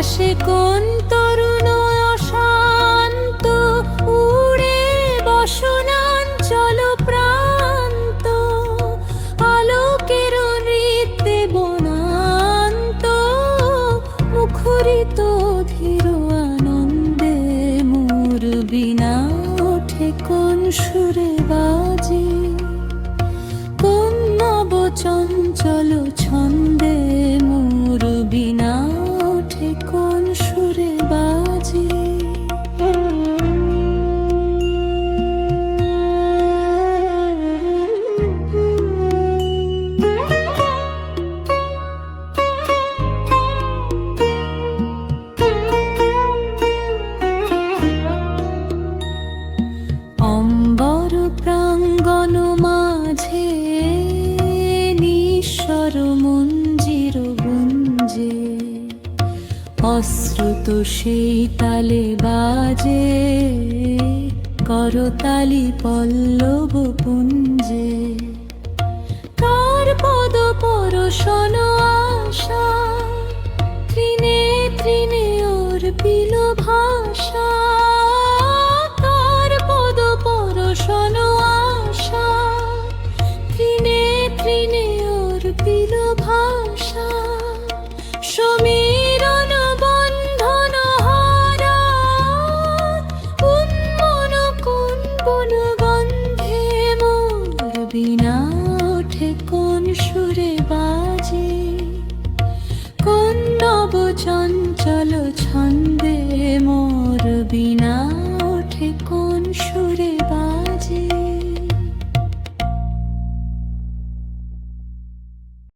আসে কোন তরুণ অশান্ত, উড়ে বসনাঞ্চল প্রান্ত, আলোকের নৃত্যে বনান্ত, মুখরিত ধীর আনন্দে মোর বিনা ওঠে কোন সুরে বাজে, কোন নব চঞ্চল ছন্দে মোর বিনা ওঠে কোন সুরে বাজে। অম্বর প্রাঙ্গণ মাঝে নিঃস্বর মঞ্জির গুঞ্জে, অশ্রুত সেই তালে বাজে করতালি পল্লব পুঞ্জে। তার পদ পরশন আশা, তৃণে তৃণে ওর বিল ভাষা, তার পদ পরশন আশা, তৃণে তৃণে ওর বিল ভাষা। সমীরণ বন্ধন হারা, উন্মন কোন বন গন্ধে মোর বিনা ওঠে কোন সুরে বাজে, কোন নব চঞ্চল ছন্দে মোর বিনা ওঠে কোন সুরে বাজে।